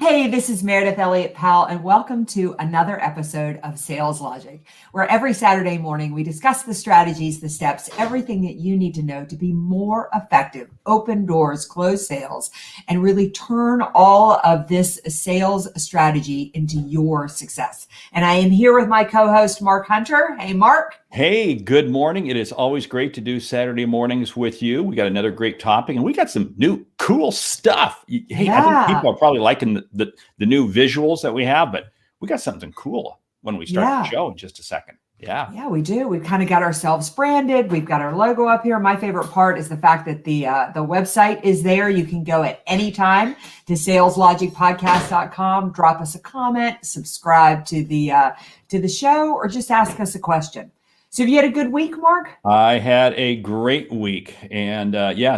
Hey, this is Meridith Elliott Powell, and welcome to another episode of Sales Logic, where every Saturday morning we discuss the strategies, the steps, everything that you need to know to be more effective, open doors, close sales, and really turn all of this sales strategy into your success. And I am here with my co-host, Mark Hunter. Hey, Mark. Hey, good morning. It is always great to do Saturday mornings with you. We got another great topic, and we got some new cool stuff. Hey, I think people are probably liking the new visuals that we have, but we got something cool when we start the show in just a second. Yeah, we do. We've kind of got ourselves branded. We've got our logo up here. My favorite part is the fact that the website is there. You can go at any time to saleslogicpodcast.com, drop us a comment, subscribe to the show, or just ask us a question. So have you had a good week, Mark? I had a great week. And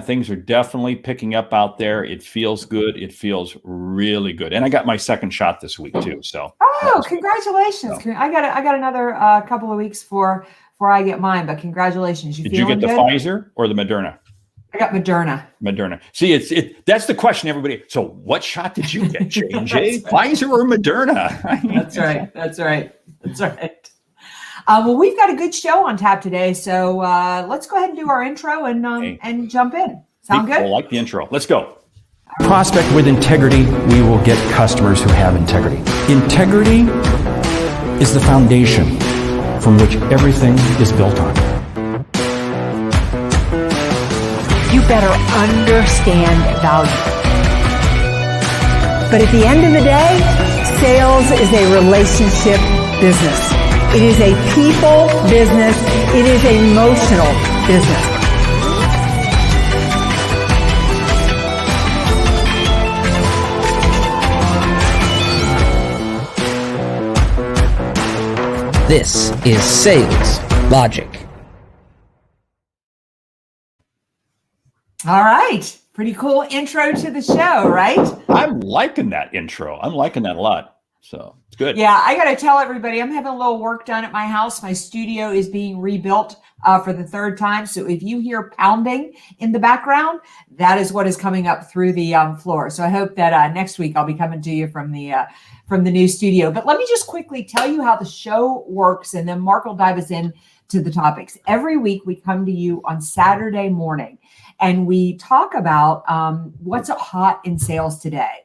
things are definitely picking up out there. It feels good. It feels really good. And I got my second shot this week too. So congratulations. So. I got another couple of weeks before I get mine, but congratulations. Did you get the Pfizer or the Moderna? I got Moderna. Moderna. See, that's the question, everybody. So what shot did you get, J&J? Pfizer or Moderna? That's right. Well, we've got a good show on tap today, so let's go ahead and do our intro and jump in. Sound good? I like the intro. Let's go. Prospect with integrity, we will get customers who have integrity. Integrity is the foundation from which everything is built on. You better understand value. But at the end of the day, sales is a relationship business. It is a people business. It is an emotional business. This is Sales Logic. All right. Pretty cool intro to the show, right? I'm liking that intro. I'm liking that a lot. So it's good. Yeah, I got to tell everybody, I'm having a little work done at my house. My studio is being rebuilt for the third time. So if you hear pounding in the background, that is what is coming up through the floor. So I hope that next week I'll be coming to you from the new studio. But let me just quickly tell you how the show works, and then Mark will dive us in to the topics. Every week we come to you on Saturday morning, and we talk about what's hot in sales today.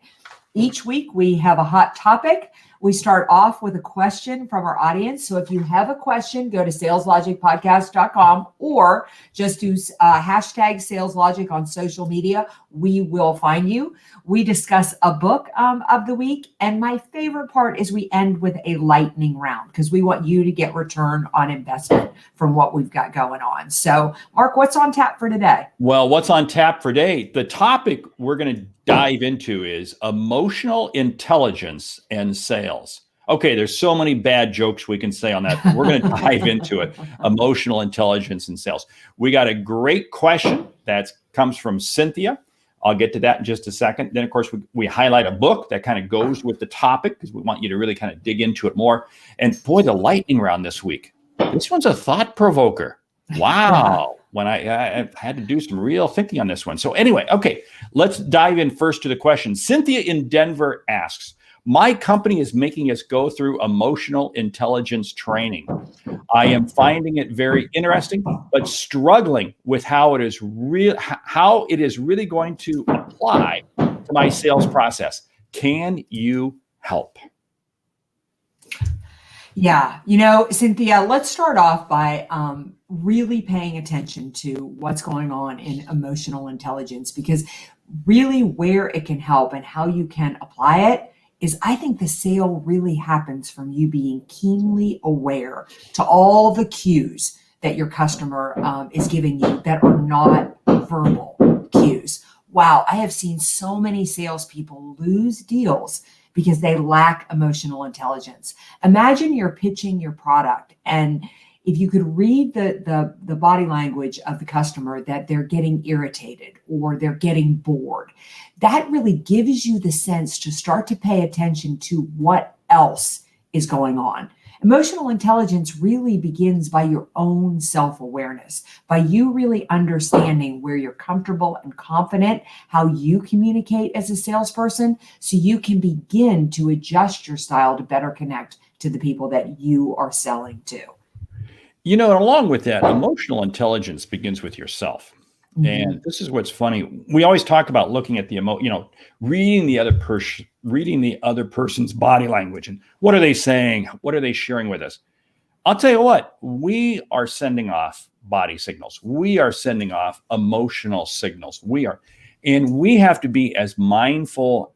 Each week we have a hot topic. We start off with a question from our audience. So if you have a question, go to saleslogicpodcast.com or just use hashtag saleslogic on social media. We will find you. We discuss a book of the week. And my favorite part is we end with a lightning round because we want you to get return on investment from what we've got going on. So Mark, what's on tap for today? Well, what's on tap for today? The topic we're going to dive into is emotional intelligence and sales. Okay, there's so many bad jokes we can say on that. We're going to dive into it. Emotional intelligence and sales. We got a great question that comes from Cynthia. I'll get to that in just a second. Then, of course, we highlight a book that kind of goes with the topic because we want you to really kind of dig into it more. And boy, the lightning round this week. This one's a thought provoker. Wow. When I had to do some real thinking on this one. So anyway, okay, let's dive in first to the question. Cynthia in Denver asks, my company is making us go through emotional intelligence training. I am finding it very interesting, but struggling with how it is really going to apply to my sales process. Can you help? Yeah, Cynthia, let's start off by really paying attention to what's going on in emotional intelligence, because really where it can help and how you can apply it is, I think the sale really happens from you being keenly aware to all the cues that your customer is giving you that are not verbal cues. Wow, I have seen so many salespeople lose deals because they lack emotional intelligence. Imagine you're pitching your product, and if you could read the body language of the customer that they're getting irritated or they're getting bored, that really gives you the sense to start to pay attention to what else is going on. Emotional intelligence really begins by your own self-awareness, by you really understanding where you're comfortable and confident, how you communicate as a salesperson, so you can begin to adjust your style to better connect to the people that you are selling to. You know, and along with that, emotional intelligence begins with yourself. Mhm. And this is what's funny. We always talk about looking at the reading the other person's body language and what are they saying? What are they sharing with us? I'll tell you what, we are sending off body signals. We are sending off emotional signals. And we have to be as mindful.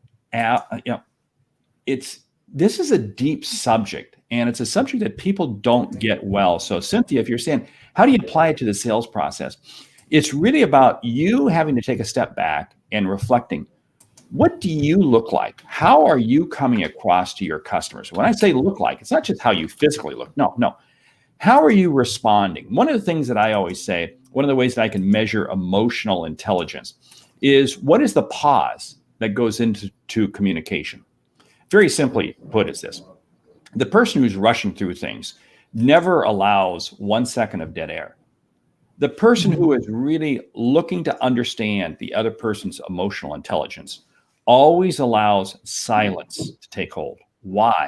This is a deep subject, and it's a subject that people don't get well. So, Cynthia, if you're saying, how do you apply it to the sales process? It's really about you having to take a step back and reflecting. What do you look like? How are you coming across to your customers? When I say look like, it's not just how you physically look. No. How are you responding? One of the things that I always say, one of the ways that I can measure emotional intelligence is what is the pause that goes into communication? Very simply put is this. The person who's rushing through things never allows 1 second of dead air. The person who is really looking to understand the other person's emotional intelligence always allows silence to take hold. Why?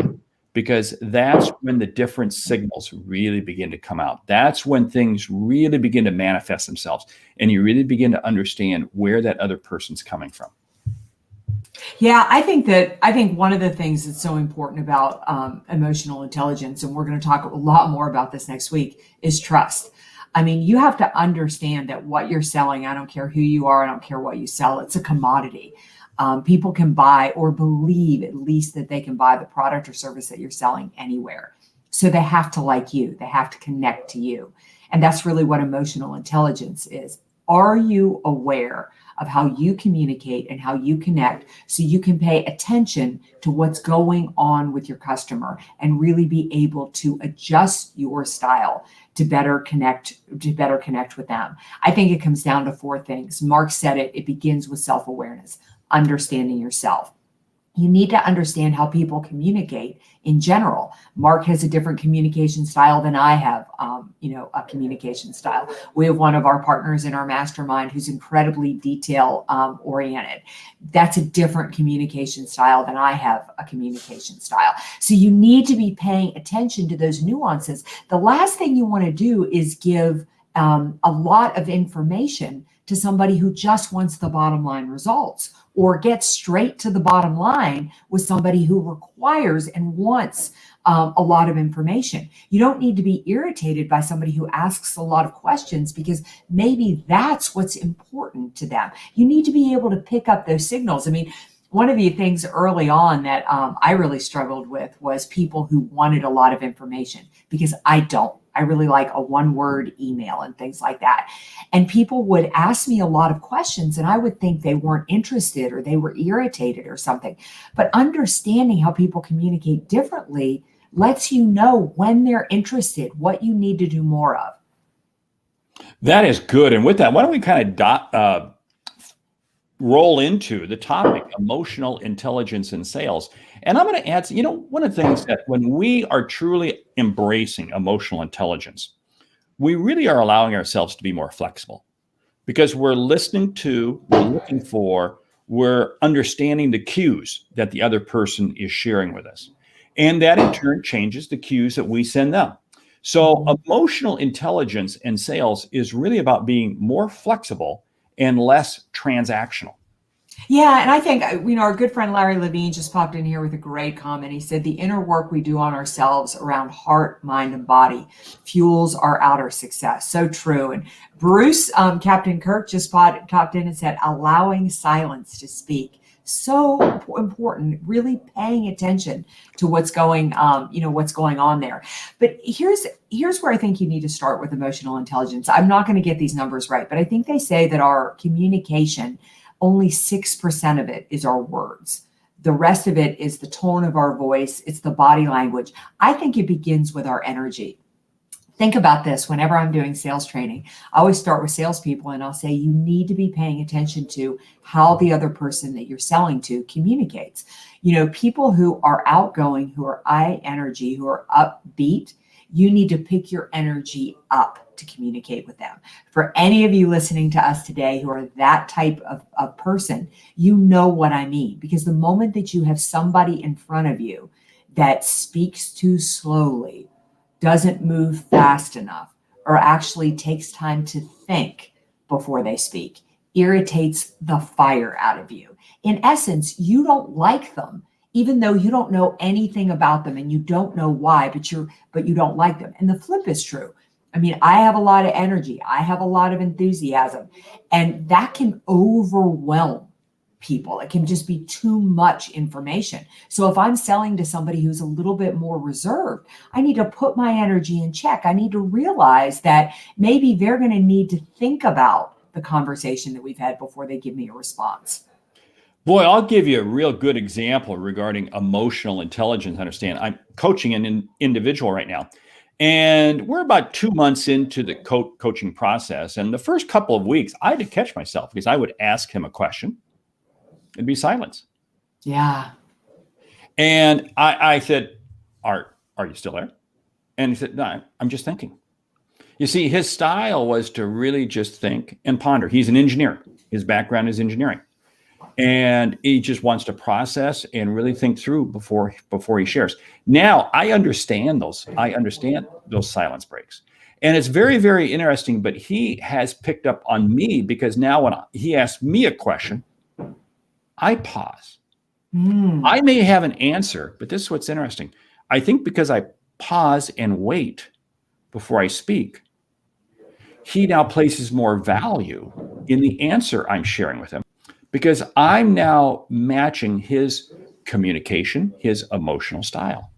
Because that's when the different signals really begin to come out. That's when things really begin to manifest themselves, and you really begin to understand where that other person's coming from. Yeah, I think one of the things that's so important about emotional intelligence, and we're going to talk a lot more about this next week, is trust. I mean, you have to understand that what you're selling, I don't care who you are, I don't care what you sell, it's a commodity. People can buy or believe at least that they can buy the product or service that you're selling anywhere. So they have to like you, they have to connect to you. And that's really what emotional intelligence is. Are you aware of how you communicate and how you connect so you can pay attention to what's going on with your customer and really be able to adjust your style to better connect with them? I think it comes down to 4 things. Mark said it. It begins with self-awareness, understanding yourself. You need to understand how people communicate in general. Mark has a different communication style than I have, a communication style. We have one of our partners in our mastermind who's incredibly detail oriented. That's a different communication style than I have a communication style. So you need to be paying attention to those nuances. The last thing you want to do is give a lot of information to somebody who just wants the bottom line results, or get straight to the bottom line with somebody who requires and wants a lot of information. You don't need to be irritated by somebody who asks a lot of questions because maybe that's what's important to them. You need to be able to pick up those signals. I mean, one of the things early on that I really struggled with was people who wanted a lot of information, because I don't. I really like a 1-word email and things like that. And people would ask me a lot of questions and I would think they weren't interested or they were irritated or something. But understanding how people communicate differently lets you know when they're interested, what you need to do more of. That is good. And with that, why don't we kind of roll into the topic, emotional intelligence in sales. And I'm going to add, one of the things that when we are truly embracing emotional intelligence, we really are allowing ourselves to be more flexible, because we're listening to, we're looking for, we're understanding the cues that the other person is sharing with us. And that in turn changes the cues that we send them. So emotional intelligence in sales is really about being more flexible and less transactional. Yeah, and I think, our good friend Larry Levine just popped in here with a great comment. He said, the inner work we do on ourselves around heart, mind, and body fuels our outer success. So true. And Bruce, Captain Kirk, just popped in and said, allowing silence to speak. So important, really paying attention to what's going on there. But here's where I think you need to start with emotional intelligence. I'm not going to get these numbers right, but I think they say that our communication, only 6% of it is our words. The rest of it is the tone of our voice. It's the body language. I think it begins with our energy. Think about this whenever I'm doing sales training. I always start with salespeople and I'll say, you need to be paying attention to how the other person that you're selling to communicates. People who are outgoing, who are high energy, who are upbeat, you need to pick your energy up to communicate with them. For any of you listening to us today who are that type of person, you know what I mean. Because the moment that you have somebody in front of you that speaks too slowly, doesn't move fast enough, or actually takes time to think before they speak, irritates the fire out of you. In essence, you don't like them, even though you don't know anything about them and you don't know why, but you don't like them. And the flip is true. I mean, I have a lot of energy. I have a lot of enthusiasm, and that can overwhelm people. It can just be too much information. So if I'm selling to somebody who's a little bit more reserved, I need to put my energy in check. I need to realize that maybe they're going to need to think about the conversation that we've had before they give me a response. Boy, I'll give you a real good example regarding emotional intelligence. Understand, I'm coaching an individual right now, and we're about 2 months into the coaching process. And the first couple of weeks, I had to catch myself because I would ask him a question. It'd be silence. Yeah. And I said, are you still there? And he said, no, I'm just thinking. You see, his style was to really just think and ponder. He's an engineer. His background is engineering. And he just wants to process and really think through before he shares. Now, I understand those silence breaks. And it's very, very interesting, but he has picked up on me because now when he asks me a question, I pause. I may have an answer, but this is what's interesting. I think because I pause and wait before I speak, he now places more value in the answer I'm sharing with him because I'm now matching his communication, his emotional style.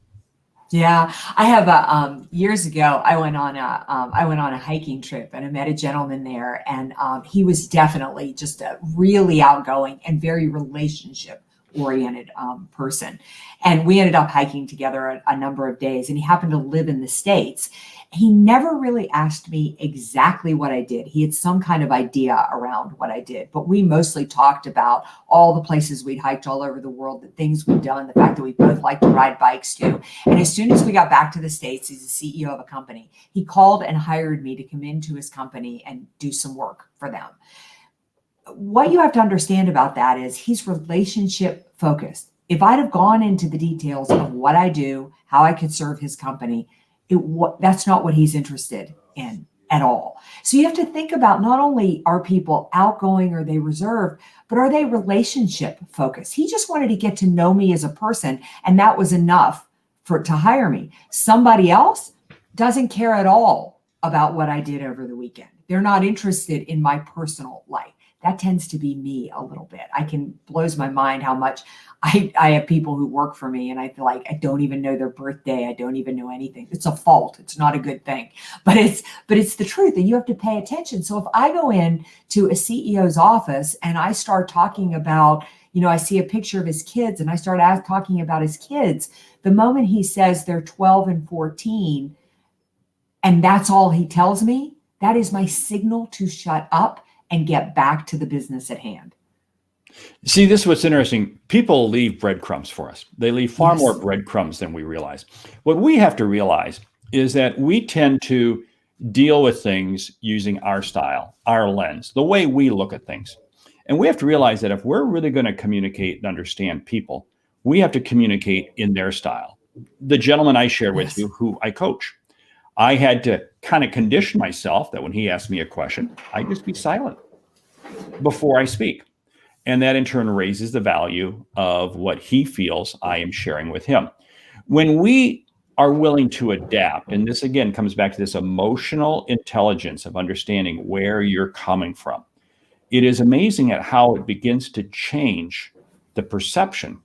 Yeah, I have years ago, I went on a hiking trip and I met a gentleman there, and he was definitely just a really outgoing and very relationship oriented person. And we ended up hiking together a number of days, and he happened to live in the States. He never really asked me exactly what I did. He had some kind of idea around what I did, but we mostly talked about all the places we'd hiked all over the world, the things we'd done, the fact that we both like to ride bikes too. And as soon as we got back to the States, he's the CEO of a company. He called and hired me to come into his company and do some work for them. What you have to understand about that is he's relationship focused. If I'd have gone into the details of what I do, how I could serve his company, that's not what he's interested in at all. So you have to think about not only are people outgoing, or they reserved, but are they relationship focused? He just wanted to get to know me as a person, and that was enough to hire me. Somebody else doesn't care at all about what I did over the weekend. They're not interested in my personal life. That tends to be me a little bit. Blows my mind how much I have people who work for me and I feel like I don't even know their birthday. I don't even know anything. It's a fault. It's not a good thing, but it's the truth, and you have to pay attention. So if I go in to a CEO's office and I start talking about, I see a picture of his kids and I start talking about his kids, the moment he says they're 12 and 14 and that's all he tells me, that is my signal to shut up and get back to the business at hand. See, this is what's interesting. People leave breadcrumbs for us. They leave far more breadcrumbs than we realize. What we have to realize is that we tend to deal with things using our style, our lens, the way we look at things. And we have to realize that if we're really going to communicate and understand people, we have to communicate in their style. The gentleman I shared with you, who I coach, I had to kind of condition myself that when he asked me a question, I just be silent before I speak. And that in turn raises the value of what he feels I am sharing with him. When we are willing to adapt, and this again comes back to this emotional intelligence of understanding where you're coming from, it is amazing at how it begins to change the perception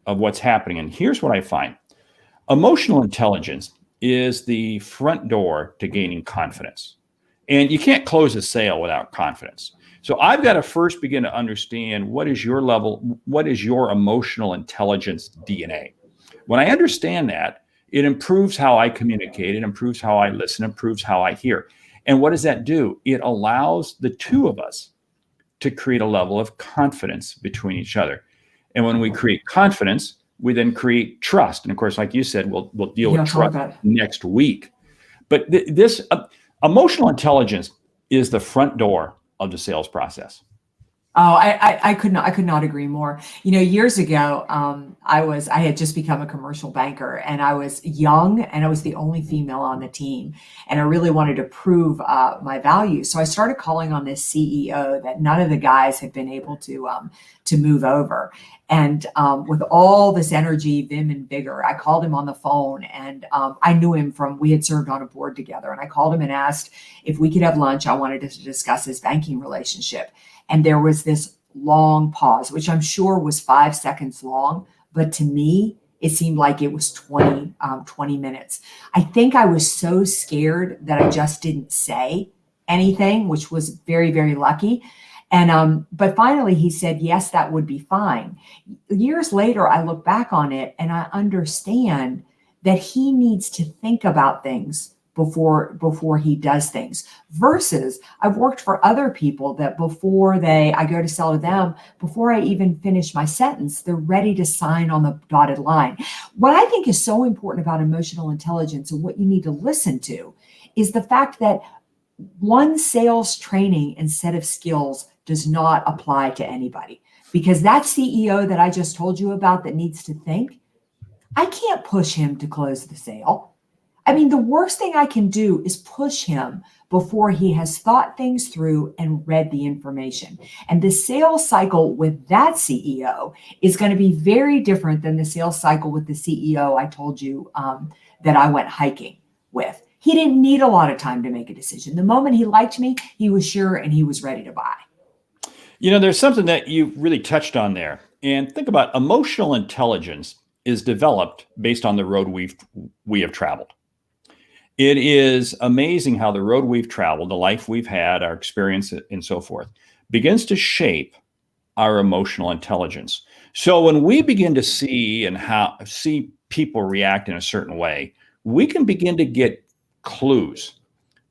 of what's happening. And here's what I find. Emotional intelligence is the front door to gaining confidence. And you can't close a sale without confidence. So I've got to first begin to understand what is your level, what is your emotional intelligence DNA. When I understand that, It improves how I communicate. It improves how I listen, improves how I hear. And what does that do? It allows the two of us to create a level of confidence between each other. And when we create confidence, we then create trust. And of course, like you said, we'll deal with trust next week. But this emotional intelligence is the front door of the sales process. Oh, I could not agree more. Years ago, I had just become a commercial banker, and I was young, and I was the only female on the team, and I really wanted to prove my value. So I started calling on this CEO that none of the guys had been able to move over. And with all this energy, vim, and vigor, I called him on the phone, and I knew him we had served on a board together, and I called him and asked if we could have lunch. I wanted to discuss his banking relationship. And there was this long pause, which I'm sure was 5 seconds long, but to me, it seemed like it was 20 minutes. I think I was so scared that I just didn't say anything, which was very, very lucky. And but finally he said, yes, that would be fine. Years later, I look back on it and I understand that he needs to think about things before he does things, versus I've worked for other people that I go to sell to them, before I even finish my sentence, they're ready to sign on the dotted line. What I think is so important about emotional intelligence and what you need to listen to is the fact that one sales training and set of skills does not apply to anybody, because that CEO that I just told you about that needs to think, I can't push him to close the sale. I mean, the worst thing I can do is push him before he has thought things through and read the information. And the sales cycle with that CEO is going to be very different than the sales cycle with the CEO I told you that I went hiking with. He didn't need a lot of time to make a decision. The moment he liked me, he was sure and he was ready to buy. There's something that you really touched on there. And think about emotional intelligence is developed based on the road we have traveled. It is amazing how the road we've traveled, the life we've had, our experience and so forth, begins to shape our emotional intelligence. So when we begin to see people react in a certain way, we can begin to get clues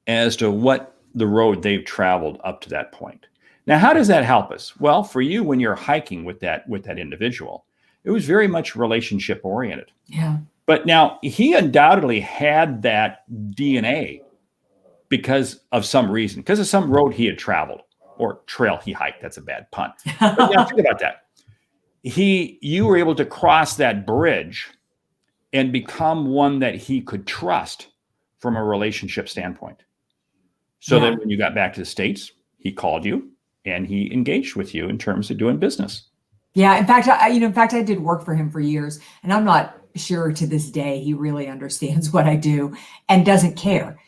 as to what the road they've traveled up to that point. Now, how does that help us? Well, for you, when you're hiking with that individual, it was very much relationship oriented. Yeah. But now he undoubtedly had that DNA because of some reason, because of some road he had traveled or trail he hiked. That's a bad pun. But now think about that. You were able to cross that bridge and become one that he could trust from a relationship standpoint. So that when you got back to the States, he called you and he engaged with you in terms of doing business. Yeah. In fact, I did work for him for years, and I'm not sure to this day he really understands what I do and doesn't care.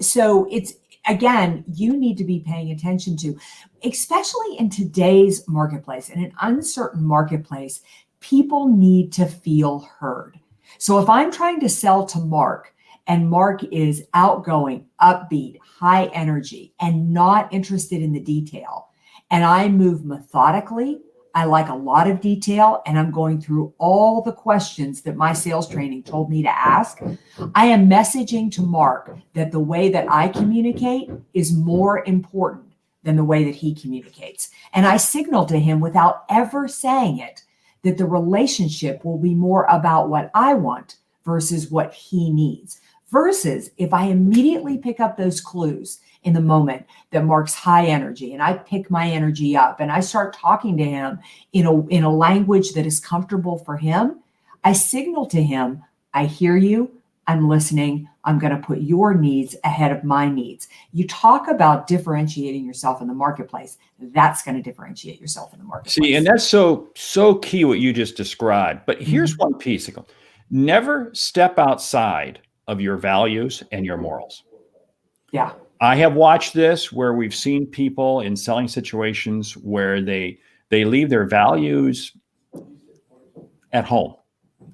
So it's, again, you need to be paying attention to, especially in today's marketplace, in an uncertain marketplace, people need to feel heard. So if I'm trying to sell to Mark, and Mark is outgoing, upbeat, high energy, and not interested in the detail, and I move methodically, I like a lot of detail, and I'm going through all the questions that my sales training told me to ask, I am messaging to Mark that the way that I communicate is more important than the way that he communicates. And I signal to him without ever saying it that the relationship will be more about what I want versus what he needs. Versus if I immediately pick up those clues in the moment that Mark's high energy, and I pick my energy up and I start talking to him in a language that is comfortable for him, I signal to him, I hear you, I'm listening, I'm going to put your needs ahead of my needs. You talk about differentiating yourself in the marketplace. That's going to differentiate yourself in the marketplace. See, and that's so key what you just described. But here's one piece. Never step outside of your values and your morals. Yeah. I have watched this where we've seen people in selling situations where they leave their values at home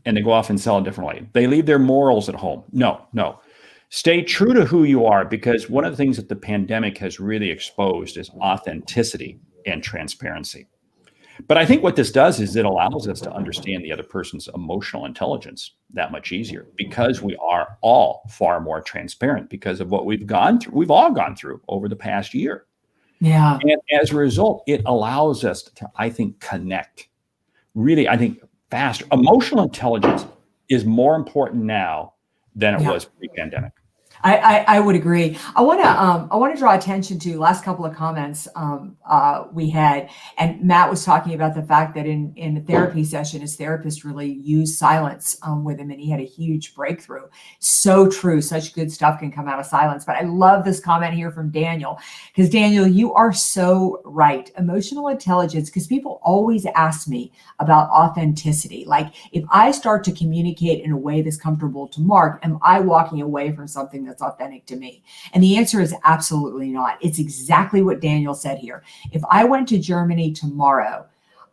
and they go off and sell a different way. They leave their morals at home. No. Stay true to who you are, because one of the things that the pandemic has really exposed is authenticity and transparency. But I think what this does is it allows us to understand the other person's emotional intelligence that much easier, because we are all far more transparent because of what we've gone through. We've all gone through over the past year. Yeah. And as a result, it allows us to, I think, connect really, I think, faster. Emotional intelligence is more important now than it was pre-pandemic. I would agree. I want to draw attention to last couple of comments we had, and Matt was talking about the fact that in the therapy session, his therapist really used silence with him, and he had a huge breakthrough. So true. Such good stuff can come out of silence. But I love this comment here from Daniel, because Daniel, you are so right. Emotional intelligence, because people always ask me about authenticity. Like, if I start to communicate in a way that's comfortable to Mark, am I walking away from something that's authentic to me? And the answer is absolutely not. It's exactly what Daniel said here. If I went to Germany tomorrow,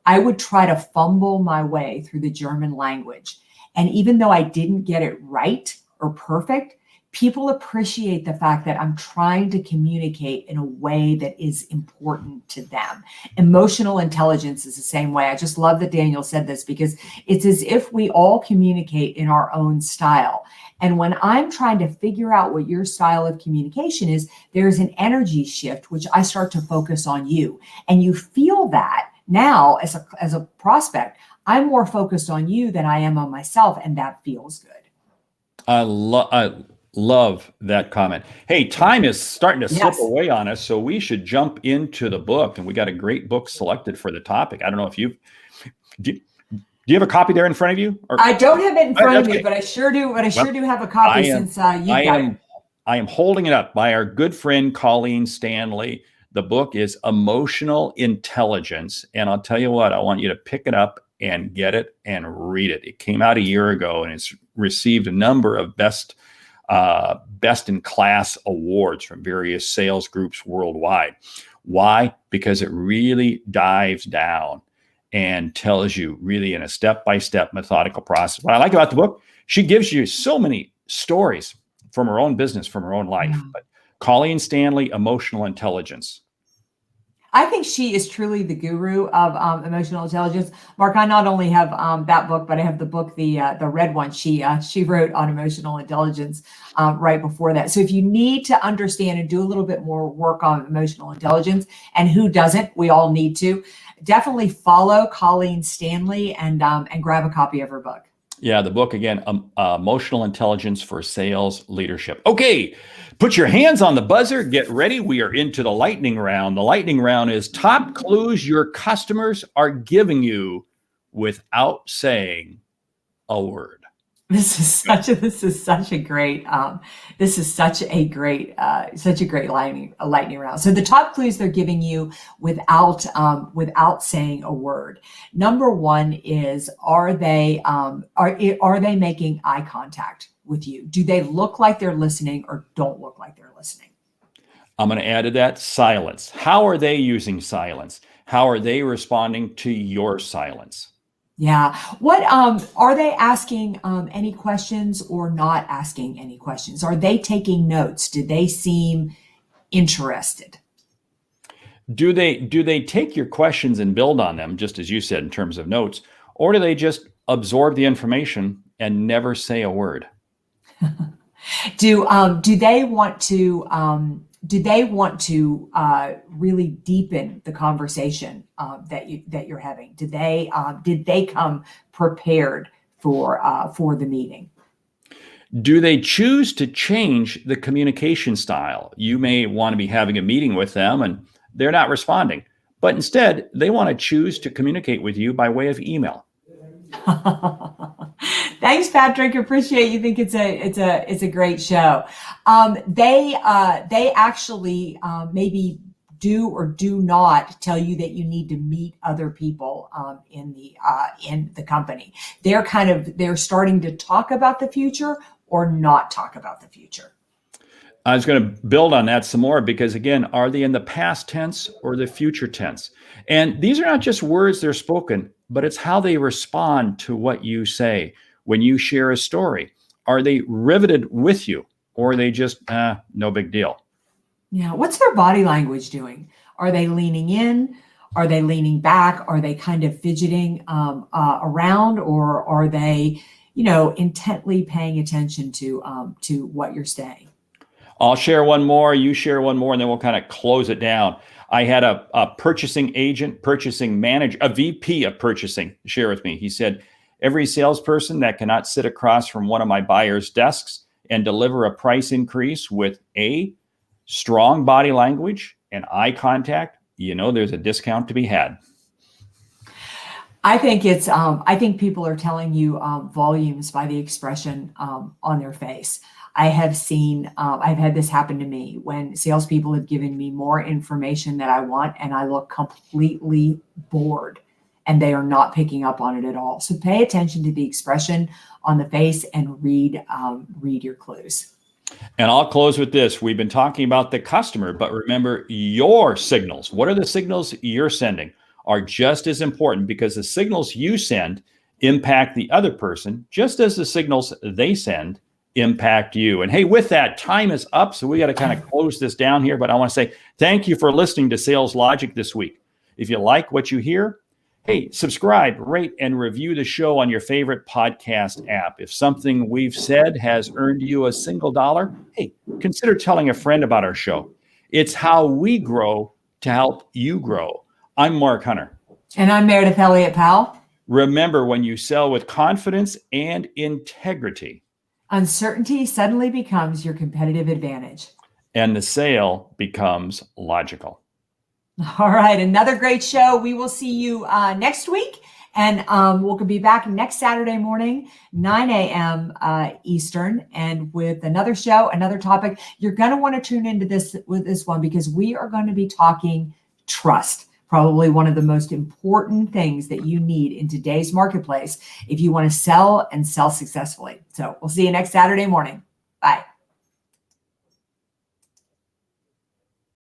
I would try to fumble my way through the German language. And even though I didn't get it right or perfect, people appreciate the fact that I'm trying to communicate in a way that is important to them. Emotional intelligence is the same way. I just love that Daniel said this, because it's as if we all communicate in our own style. And when I'm trying to figure out what your style of communication is, there's an energy shift, which I start to focus on you. And you feel that now as a prospect, I'm more focused on you than I am on myself. And that feels good. I love that comment. Hey, time is starting to slip away on us, so we should jump into the book. And we got a great book selected for the topic. I don't know if do you have a copy there in front of you? Or, I don't have it in front of me, but I sure do. But I sure do have a copy since you got it. I am holding it up by our good friend Colleen Stanley. The book is Emotional Intelligence, and I'll tell you what, I want you to pick it up and get it and read it. It came out a year ago, and it's received a number of best in class awards from various sales groups worldwide. Why? Because it really dives down and tells you really in a step-by-step methodical process. What I like about the book, she gives you so many stories from her own business, from her own life. But Colleen Stanley, Emotional Intelligence. I think she is truly the guru of emotional intelligence. Mark, I not only have that book, but I have the book, the red one she wrote on emotional intelligence right before that. So if you need to understand and do a little bit more work on emotional intelligence, and who doesn't, we all need to, definitely follow Colleen Stanley and grab a copy of her book. Yeah, the book again, Emotional Intelligence for Sales Leadership. Okay, put your hands on the buzzer. Get ready. We are into the lightning round. The lightning round is top clues your customers are giving you without saying a word. This is such a great lightning round. So the top clues they're giving you without saying a word. Number one is, are they making eye contact with you? Do they look like they're listening or don't look like they're listening? I'm going to add to that silence. How are they using silence? How are they responding to your silence? Yeah. What are they asking any questions or not asking any questions? Are they taking notes? Do they seem interested? Do they take your questions and build on them, just as you said, in terms of notes, or do they just absorb the information and never say a word? Do they want to really deepen the conversation that you're having? Did they come prepared for the meeting? Do they choose to change the communication style? You may want to be having a meeting with them and they're not responding, but instead they want to choose to communicate with you by way of email. Thanks, Patrick. Appreciate you. Think it's a great show. They actually maybe do or do not tell you that you need to meet other people in the company. They're starting to talk about the future or not talk about the future. I was going to build on that some more because, again, are they in the past tense or the future tense? And these are not just words they're spoken, but it's how they respond to what you say. When you share a story, are they riveted with you or are they just, no big deal? Yeah. What's their body language doing? Are they leaning in? Are they leaning back? Are they kind of fidgeting around, or are they, intently paying attention to what you're saying? I'll share one more, you share one more, and then we'll kind of close it down. I had a purchasing agent, purchasing manager, a VP of purchasing share with me. He said, every salesperson that cannot sit across from one of my buyers' desks and deliver a price increase with a strong body language and eye contact, there's a discount to be had. I think I think people are telling you volumes by the expression on their face. I have seen, I've had this happen to me when salespeople have given me more information that I want, and I look completely bored, and they are not picking up on it at all. So pay attention to the expression on the face and read your clues. And I'll close with this. We've been talking about the customer, but remember your signals. What are the signals you're sending are just as important, because the signals you send impact the other person just as the signals they send impact you. And hey, with that, time is up. So we got to kind of close this down here, but I want to say thank you for listening to Sales Logic this week. If you like what you hear, hey, subscribe, rate, and review the show on your favorite podcast app. If something we've said has earned you a single dollar, hey, consider telling a friend about our show. It's how we grow to help you grow. I'm Mark Hunter. And I'm Meridith Elliott Powell. Remember, when you sell with confidence and integrity, uncertainty suddenly becomes your competitive advantage. And the sale becomes logical. All right. Another great show. We will see you next week. And we'll be back next Saturday morning, 9 a.m. Eastern, and with another show, another topic. You're going to want to tune into this one, because we are going to be talking trust. Probably one of the most important things that you need in today's marketplace if you want to sell and sell successfully. So we'll see you next Saturday morning. Bye.